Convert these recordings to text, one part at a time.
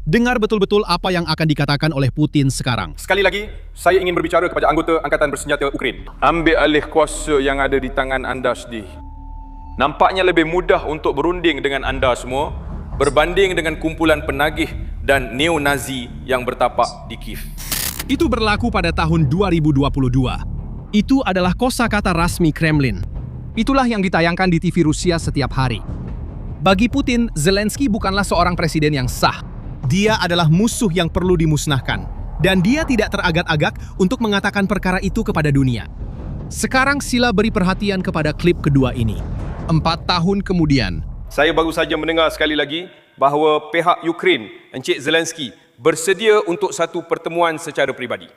Dengar betul-betul apa yang akan dikatakan oleh Putin sekarang. Sekali lagi, saya ingin berbicara kepada anggota Angkatan Bersenjata Ukraine. Ambil alih kuasa yang ada di tangan anda sendiri. Nampaknya lebih mudah untuk berunding dengan anda semua berbanding dengan kumpulan penagih dan neo-Nazi yang bertapak di Kiev. Itu berlaku pada tahun 2022. Itu adalah kosakata rasmi Kremlin. Itulah yang ditayangkan di TV Rusia setiap hari. Bagi Putin, Zelensky bukanlah seorang presiden yang sah. Dia adalah musuh yang perlu dimusnahkan. Dan dia tidak teragak-agak untuk mengatakan perkara itu kepada dunia. Sekarang sila beri perhatian kepada klip kedua ini. 4 tahun kemudian. Saya baru saja mendengar sekali lagi bahawa pihak Ukraine, Encik Zelensky, bersedia untuk satu pertemuan secara peribadi.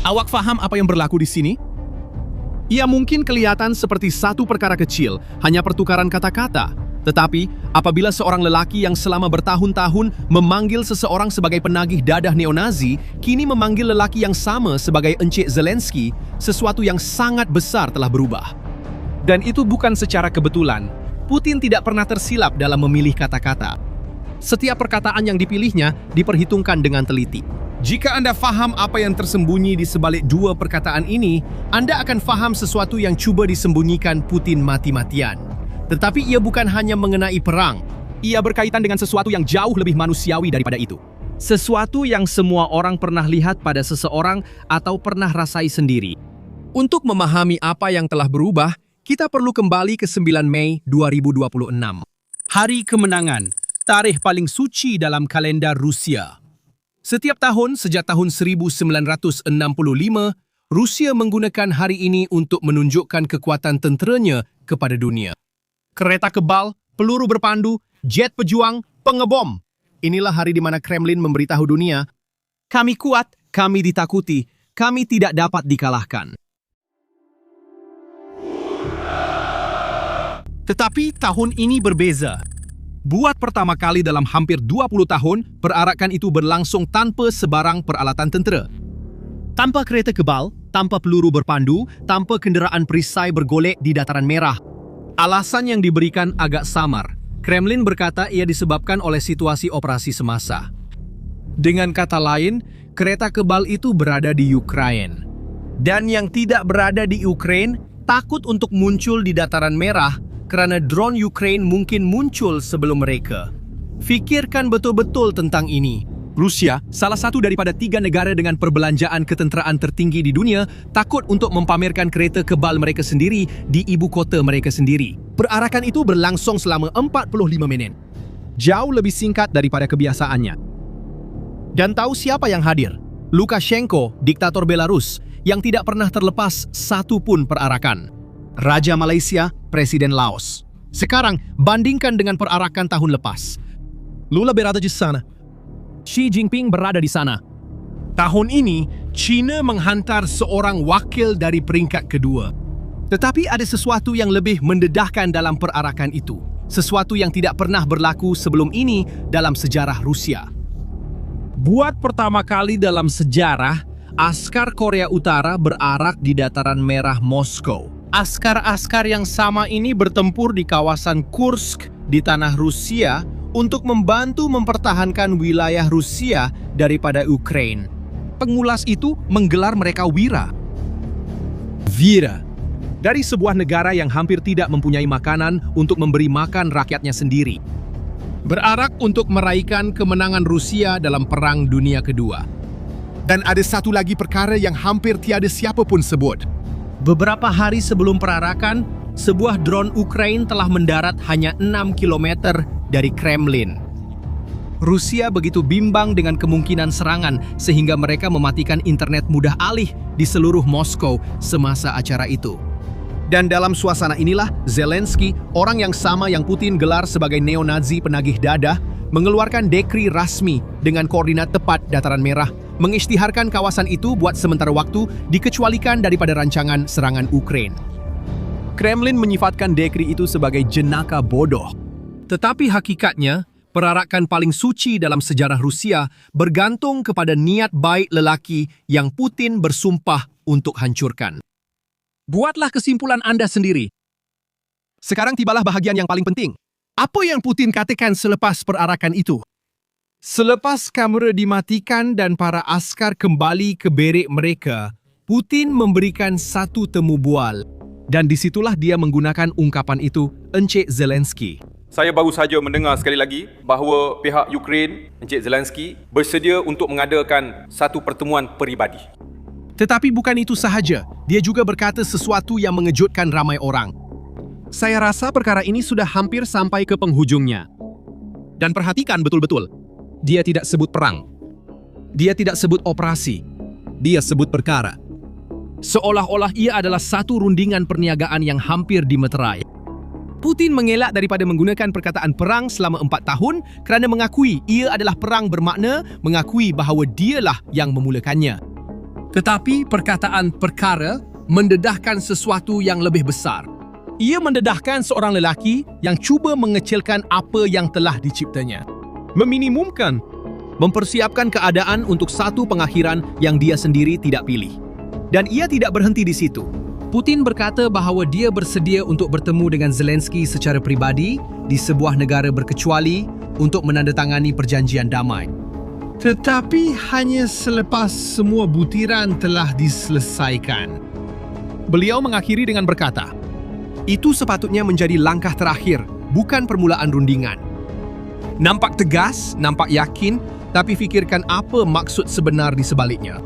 Awak faham apa yang berlaku di sini? Ia mungkin kelihatan seperti satu perkara kecil, hanya pertukaran kata-kata. Tetapi, apabila seorang lelaki yang selama bertahun-tahun memanggil seseorang sebagai penagih dadah neo-Nazi, kini memanggil lelaki yang sama sebagai Encik Zelensky, sesuatu yang sangat besar telah berubah. Dan itu bukan secara kebetulan. Putin tidak pernah tersilap dalam memilih kata-kata. Setiap perkataan yang dipilihnya diperhitungkan dengan teliti. Jika Anda faham apa yang tersembunyi di sebalik dua perkataan ini, Anda akan faham sesuatu yang cuba disembunyikan Putin mati-matian. Tetapi ia bukan hanya mengenai perang. Ia berkaitan dengan sesuatu yang jauh lebih manusiawi daripada itu. Sesuatu yang semua orang pernah lihat pada seseorang atau pernah rasai sendiri. Untuk memahami apa yang telah berubah, kita perlu kembali ke 9 Mei 2026. Hari kemenangan, tarikh paling suci dalam kalender Rusia. Setiap tahun sejak tahun 1965, Rusia menggunakan hari ini untuk menunjukkan kekuatan tenteranya kepada dunia. Kereta kebal, peluru berpandu, jet pejuang, pengebom. Inilah hari di mana Kremlin memberitahu dunia, kami kuat, kami ditakuti, kami tidak dapat dikalahkan. Tetapi tahun ini berbeza. Buat pertama kali dalam hampir 20 tahun, perarakan itu berlangsung tanpa sebarang peralatan tentera. Tanpa kereta kebal, tanpa peluru berpandu, tanpa kenderaan perisai bergolek di dataran merah. Alasan yang diberikan agak samar. Kremlin berkata ia disebabkan oleh situasi operasi semasa. Dengan kata lain, kereta kebal itu berada di Ukraina. Dan yang tidak berada di Ukraina takut untuk muncul di dataran merah kerana drone Ukraine mungkin muncul sebelum mereka. Fikirkan betul-betul tentang ini. Rusia, salah satu daripada 3 negara dengan perbelanjaan ketenteraan tertinggi di dunia, takut untuk mempamerkan kereta kebal mereka sendiri di ibu kota mereka sendiri. Perarakan itu berlangsung selama 45 minit. Jauh lebih singkat daripada kebiasaannya. Dan tahu siapa yang hadir? Lukashenko, diktator Belarus, yang tidak pernah terlepas satu pun perarakan. Raja Malaysia, Presiden Laos. Sekarang, bandingkan dengan perarakan tahun lepas. Lula berada di sana. Xi Jinping berada di sana. Tahun ini, China menghantar seorang wakil dari peringkat kedua. Tetapi ada sesuatu yang lebih mendedahkan dalam perarakan itu. Sesuatu yang tidak pernah berlaku sebelum ini dalam sejarah Rusia. Buat pertama kali dalam sejarah, askar Korea Utara berarak di dataran merah Moskow. Askar-askar yang sama ini bertempur di kawasan Kursk di tanah Rusia untuk membantu mempertahankan wilayah Rusia daripada Ukraina. Pengulas itu menggelar mereka Wira. Vira. Dari sebuah negara yang hampir tidak mempunyai makanan untuk memberi makan rakyatnya sendiri. Berarak untuk meraihkan kemenangan Rusia dalam Perang Dunia Kedua. Dan ada satu lagi perkara yang hampir tiada siapa pun sebut. Beberapa hari sebelum perarakan, sebuah drone Ukraina telah mendarat hanya 6 km dari Kremlin. Rusia begitu bimbang dengan kemungkinan serangan sehingga mereka mematikan internet mudah alih di seluruh Moskow semasa acara itu. Dan dalam suasana inilah, Zelensky, orang yang sama yang Putin gelar sebagai neo-Nazi penagih dadah, mengeluarkan dekri rasmi dengan koordinat tepat dataran merah, mengisytiharkan kawasan itu buat sementara waktu dikecualikan daripada rancangan serangan Ukraina. Kremlin menyifatkan dekri itu sebagai jenaka bodoh. Tetapi hakikatnya, perarakan paling suci dalam sejarah Rusia bergantung kepada niat baik lelaki yang Putin bersumpah untuk hancurkan. Buatlah kesimpulan Anda sendiri. Sekarang tibalah bahagian yang paling penting. Apa yang Putin katakan selepas perarakan itu? Selepas kamera dimatikan dan para askar kembali ke berik mereka, Putin memberikan satu temu bual. Dan disitulah dia menggunakan ungkapan itu, Encik Zelensky. Saya baru saja mendengar sekali lagi bahawa pihak Ukraine, Encik Zelensky, bersedia untuk mengadakan satu pertemuan peribadi. Tetapi bukan itu sahaja, dia juga berkata sesuatu yang mengejutkan ramai orang. Saya rasa perkara ini sudah hampir sampai ke penghujungnya. Dan perhatikan betul-betul. Dia tidak sebut perang. Dia tidak sebut operasi. Dia sebut perkara. Seolah-olah ia adalah satu rundingan perniagaan yang hampir dimeterai. Putin mengelak daripada menggunakan perkataan perang selama 4 tahun kerana mengakui ia adalah perang bermakna mengakui bahawa dialah yang memulakannya. Tetapi perkataan perkara mendedahkan sesuatu yang lebih besar. Ia mendedahkan seorang lelaki yang cuba mengecilkan apa yang telah diciptanya. Meminimumkan, mempersiapkan keadaan untuk satu pengakhiran yang dia sendiri tidak pilih. Dan ia tidak berhenti di situ. Putin berkata bahawa dia bersedia untuk bertemu dengan Zelensky secara pribadi di sebuah negara berkecuali untuk menandatangani perjanjian damai. Tetapi hanya selepas semua butiran telah diselesaikan. Beliau mengakhiri dengan berkata, itu sepatutnya menjadi langkah terakhir, bukan permulaan rundingan. Nampak tegas, nampak yakin, tapi fikirkan apa maksud sebenar di sebaliknya.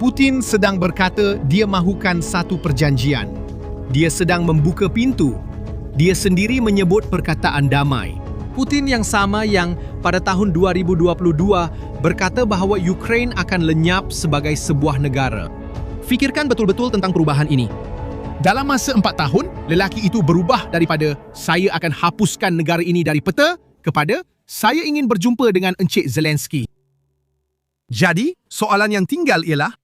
Putin sedang berkata dia mahukan satu perjanjian. Dia sedang membuka pintu. Dia sendiri menyebut perkataan damai. Putin yang sama yang pada tahun 2022 berkata bahawa Ukraine akan lenyap sebagai sebuah negara. Fikirkan betul-betul tentang perubahan ini. Dalam masa 4 tahun, lelaki itu berubah daripada saya akan hapuskan negara ini dari peta kepada saya ingin berjumpa dengan Encik Zelensky. Jadi, soalan yang tinggal ialah,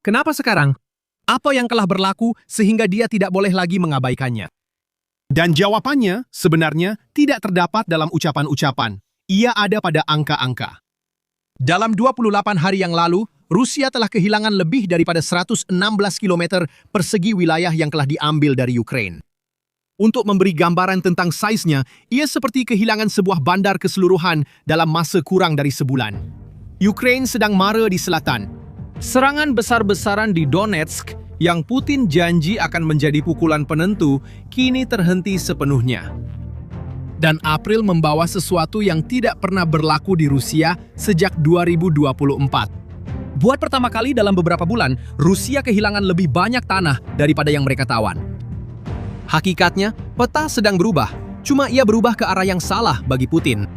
kenapa sekarang? Apa yang telah berlaku sehingga dia tidak boleh lagi mengabaikannya? Dan jawapannya sebenarnya tidak terdapat dalam ucapan-ucapan. Ia ada pada angka-angka. Dalam 28 hari yang lalu, Rusia telah kehilangan lebih daripada 116 km persegi wilayah yang telah diambil dari Ukraine. Untuk memberi gambaran tentang saiznya, ia seperti kehilangan sebuah bandar keseluruhan dalam masa kurang dari sebulan. Ukraine sedang mara di selatan. Serangan besar-besaran di Donetsk yang Putin janji akan menjadi pukulan penentu kini terhenti sepenuhnya. Dan April membawa sesuatu yang tidak pernah berlaku di Rusia sejak 2024. Buat pertama kali dalam beberapa bulan, Rusia kehilangan lebih banyak tanah daripada yang mereka tawan. Hakikatnya, peta sedang berubah, cuma ia berubah ke arah yang salah bagi Putin.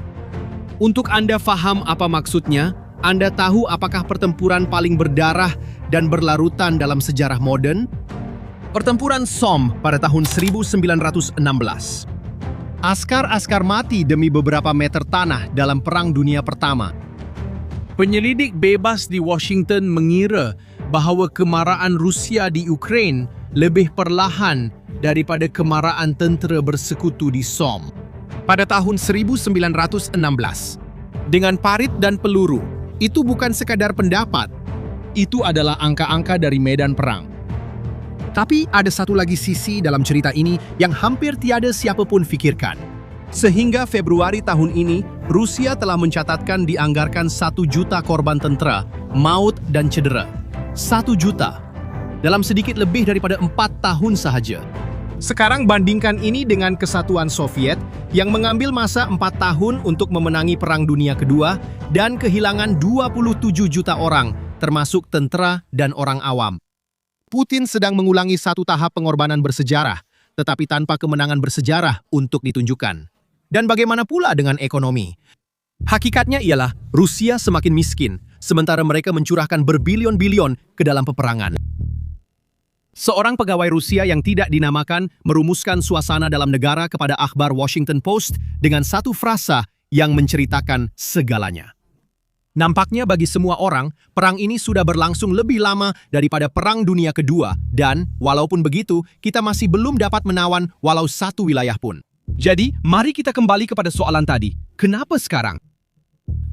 Untuk Anda faham apa maksudnya, Anda tahu apakah pertempuran paling berdarah dan berlarutan dalam sejarah modern? Pertempuran Somme pada tahun 1916. Askar-askar mati demi beberapa meter tanah dalam Perang Dunia Pertama. Penyelidik bebas di Washington mengira bahawa kemarahan Rusia di Ukraine lebih perlahan daripada kemarahan tentera bersekutu di Somme. Pada tahun 1916, dengan parit dan peluru, itu bukan sekadar pendapat, itu adalah angka-angka dari medan perang. Tapi ada satu lagi sisi dalam cerita ini yang hampir tiada siapapun fikirkan. Sehingga Februari tahun ini, Rusia telah mencatatkan dianggarkan 1 juta korban tentera, maut dan cedera. 1 juta. Dalam sedikit lebih daripada 4 tahun sahaja. Sekarang bandingkan ini dengan kesatuan Soviet yang mengambil masa 4 tahun untuk memenangi Perang Dunia Kedua dan kehilangan 27 juta orang, termasuk tentera dan orang awam. Putin sedang mengulangi satu tahap pengorbanan bersejarah, tetapi tanpa kemenangan bersejarah untuk ditunjukkan. Dan bagaimana pula dengan ekonomi? Hakikatnya ialah Rusia semakin miskin, sementara mereka mencurahkan berbilion-bilion ke dalam peperangan. Seorang pegawai Rusia yang tidak dinamakan merumuskan suasana dalam negara kepada akhbar Washington Post dengan satu frasa yang menceritakan segalanya. Nampaknya bagi semua orang, perang ini sudah berlangsung lebih lama daripada Perang Dunia Kedua dan, walaupun begitu, kita masih belum dapat menawan walau satu wilayah pun. Jadi, mari kita kembali kepada soalan tadi. Kenapa sekarang?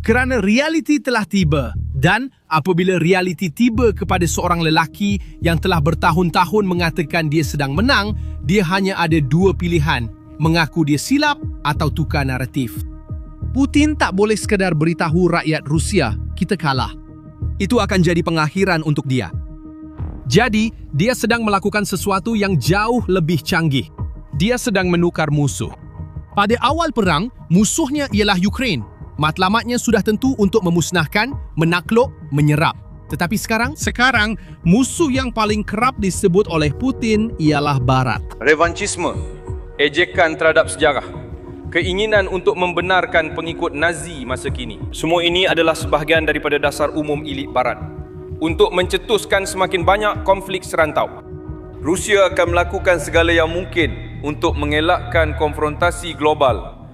Kerana realiti telah tiba. Dan apabila realiti tiba kepada seorang lelaki yang telah bertahun-tahun mengatakan dia sedang menang, dia hanya ada 2 pilihan. Mengaku dia silap atau tukar naratif. Putin tak boleh sekadar beritahu rakyat Rusia, kita kalah. Itu akan jadi pengakhiran untuk dia. Jadi, dia sedang melakukan sesuatu yang jauh lebih canggih. Dia sedang menukar musuh. Pada awal perang, musuhnya ialah Ukraine. Matlamatnya sudah tentu untuk memusnahkan, menakluk, menyerap. Tetapi sekarang musuh yang paling kerap disebut oleh Putin ialah Barat. Revanchisme, ejekan terhadap sejarah, keinginan untuk membenarkan pengikut Nazi masa kini. Semua ini adalah sebahagian daripada dasar umum elit Barat untuk mencetuskan semakin banyak konflik serantau. Rusia akan melakukan segala yang mungkin untuk mengelakkan konfrontasi global.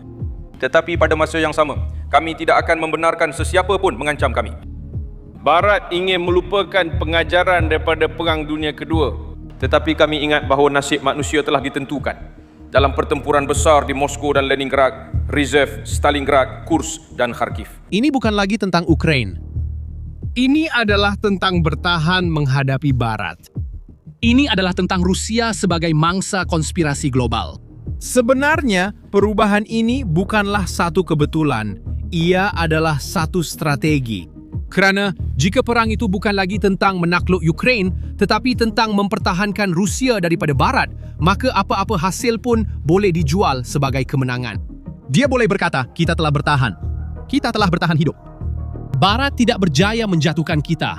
Tetapi pada masa yang sama, kami tidak akan membenarkan sesiapa pun mengancam kami. Barat ingin melupakan pengajaran daripada Perang Dunia Kedua. Tetapi kami ingat bahawa nasib manusia telah ditentukan dalam pertempuran besar di Moskow dan Leningrad, Rizhev, Stalingrad, Kursk dan Kharkiv. Ini bukan lagi tentang Ukraine. Ini adalah tentang bertahan menghadapi Barat. Ini adalah tentang Rusia sebagai mangsa konspirasi global. Sebenarnya, perubahan ini bukanlah satu kebetulan. Ia adalah satu strategi. Kerana jika perang itu bukan lagi tentang menakluk Ukraine, tetapi tentang mempertahankan Rusia daripada Barat, maka apa-apa hasil pun boleh dijual sebagai kemenangan. Dia boleh berkata, kita telah bertahan. Kita telah bertahan hidup. Barat tidak berjaya menjatuhkan kita.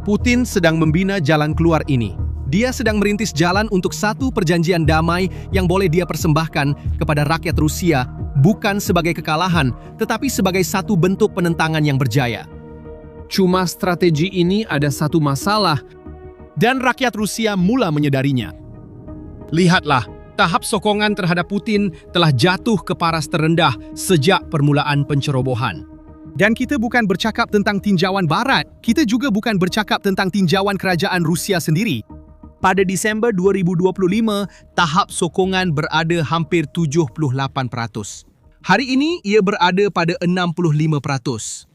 Putin sedang membina jalan keluar ini. Dia sedang merintis jalan untuk satu perjanjian damai yang boleh dia persembahkan kepada rakyat Rusia, bukan sebagai kekalahan, tetapi sebagai satu bentuk penentangan yang berjaya. Cuma strategi ini ada satu masalah, dan rakyat Rusia mula menyadarinya. Lihatlah, tahap sokongan terhadap Putin telah jatuh ke paras terendah sejak permulaan pencerobohan. Dan kita bukan bercakap tentang tinjauan Barat, kita juga bukan bercakap tentang tinjauan kerajaan Rusia sendiri. Pada Disember 2025, tahap sokongan berada hampir 78%. Hari ini, ia berada pada 65%.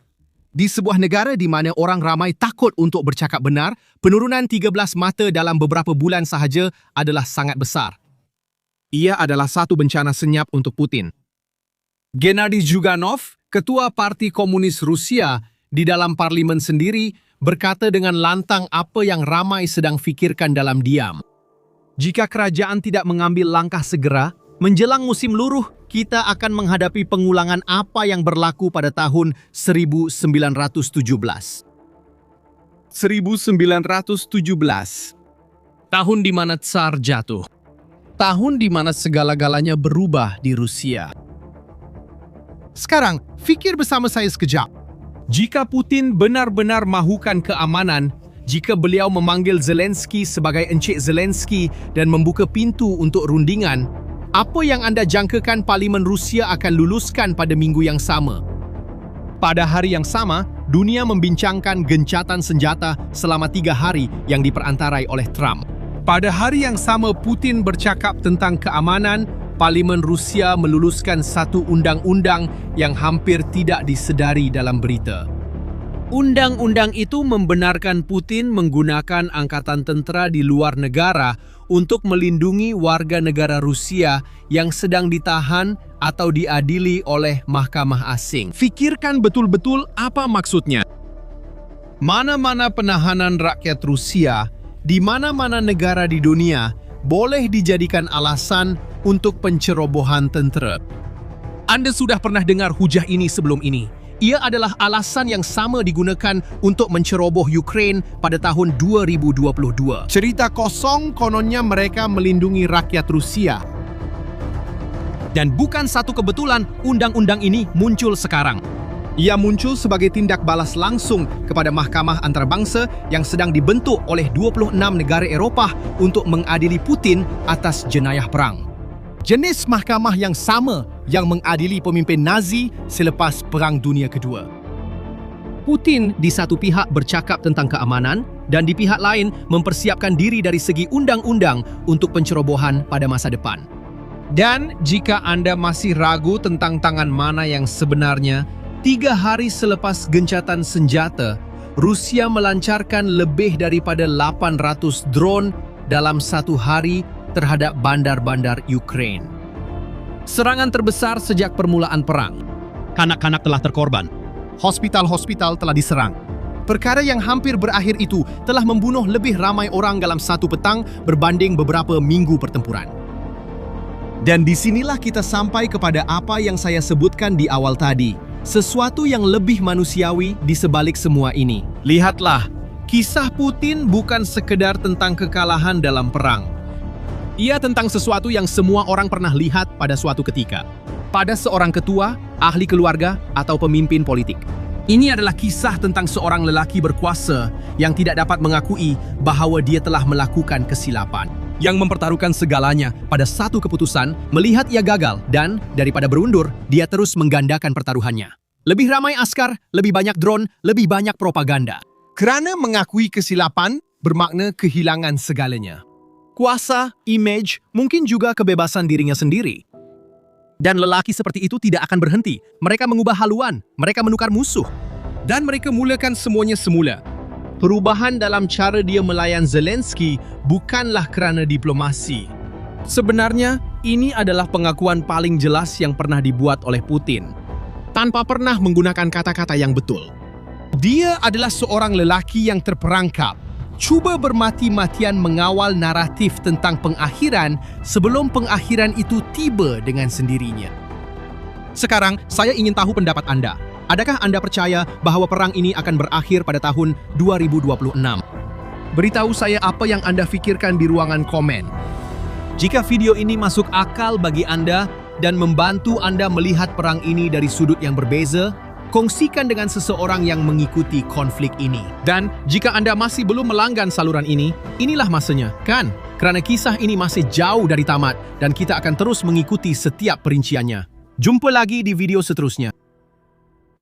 Di sebuah negara di mana orang ramai takut untuk bercakap benar, penurunan 13 mata dalam beberapa bulan sahaja adalah sangat besar. Ia adalah satu bencana senyap untuk Putin. Gennady Zyuganov, Ketua Parti Komunis Rusia, di dalam parlimen sendiri berkata dengan lantang apa yang ramai sedang fikirkan dalam diam. Jika kerajaan tidak mengambil langkah segera, menjelang musim luruh, kita akan menghadapi pengulangan apa yang berlaku pada tahun 1917. 1917. Tahun di mana Tsar jatuh. Tahun di mana segala-galanya berubah di Rusia. Sekarang, fikir bersama saya sekejap. Jika Putin benar-benar mahukan keamanan, jika beliau memanggil Zelensky sebagai Encik Zelensky dan membuka pintu untuk rundingan, apa yang anda jangkakan Parlimen Rusia akan luluskan pada minggu yang sama? Pada hari yang sama, dunia membincangkan gencatan senjata selama 3 hari yang diperantarai oleh Trump. Pada hari yang sama Putin bercakap tentang keamanan, Parlimen Rusia meluluskan satu undang-undang yang hampir tidak disedari dalam berita. Undang-undang itu membenarkan Putin menggunakan angkatan tentera di luar negara untuk melindungi warga negara Rusia yang sedang ditahan atau diadili oleh mahkamah asing. Fikirkan betul-betul apa maksudnya. Mana-mana penahanan rakyat Rusia di mana-mana negara di dunia boleh dijadikan alasan untuk pencerobohan tentera. Anda sudah pernah dengar hujah ini sebelum ini. Ia adalah alasan yang sama digunakan untuk menceroboh Ukraine pada tahun 2022. Cerita kosong kononnya mereka melindungi rakyat Rusia. Dan bukan satu kebetulan undang-undang ini muncul sekarang. Ia muncul sebagai tindak balas langsung kepada mahkamah antarabangsa yang sedang dibentuk oleh 26 negara Eropah untuk mengadili Putin atas jenayah perang. Jenis mahkamah yang sama yang mengadili pemimpin Nazi selepas Perang Dunia Kedua. Putin di satu pihak bercakap tentang keamanan dan di pihak lain mempersiapkan diri dari segi undang-undang untuk pencerobohan pada masa depan. Dan jika Anda masih ragu tentang tangan mana yang sebenarnya, 3 hari selepas gencatan senjata, Rusia melancarkan lebih daripada 800 drone dalam satu hari terhadap bandar-bandar Ukraine. Serangan terbesar sejak permulaan perang. Kanak-kanak telah terkorban. Hospital-hospital telah diserang. Perkara yang hampir berakhir itu telah membunuh lebih ramai orang dalam satu petang berbanding beberapa minggu pertempuran. Dan disinilah kita sampai kepada apa yang saya sebutkan di awal tadi. Sesuatu yang lebih manusiawi di sebalik semua ini. Lihatlah, kisah Putin bukan sekedar tentang kekalahan dalam perang. Ia tentang sesuatu yang semua orang pernah lihat pada suatu ketika. Pada seorang ketua, ahli keluarga, atau pemimpin politik. Ini adalah kisah tentang seorang lelaki berkuasa yang tidak dapat mengakui bahawa dia telah melakukan kesilapan. Yang mempertaruhkan segalanya pada satu keputusan, melihat ia gagal dan, daripada berundur, dia terus menggandakan pertaruhannya. Lebih ramai askar, lebih banyak drone, lebih banyak propaganda. Kerana mengakui kesilapan bermakna kehilangan segalanya. Kuasa, image, mungkin juga kebebasan dirinya sendiri. Dan lelaki seperti itu tidak akan berhenti. Mereka mengubah haluan, mereka menukar musuh. Dan mereka mulakan semuanya semula. Perubahan dalam cara dia melayan Zelensky bukanlah kerana diplomasi. Sebenarnya, ini adalah pengakuan paling jelas yang pernah dibuat oleh Putin. Tanpa pernah menggunakan kata-kata yang betul. Dia adalah seorang lelaki yang terperangkap. Cuba bermati-matian mengawal naratif tentang pengakhiran sebelum pengakhiran itu tiba dengan sendirinya. Sekarang, saya ingin tahu pendapat Anda. Adakah Anda percaya bahawa perang ini akan berakhir pada tahun 2026? Beritahu saya apa yang Anda fikirkan di ruangan komen. Jika video ini masuk akal bagi Anda dan membantu Anda melihat perang ini dari sudut yang berbeza, kongsikan dengan seseorang yang mengikuti konflik ini. Dan jika Anda masih belum melanggan saluran ini, inilah masanya, kan? Kerana kisah ini masih jauh dari tamat dan kita akan terus mengikuti setiap perinciannya. Jumpa lagi di video seterusnya.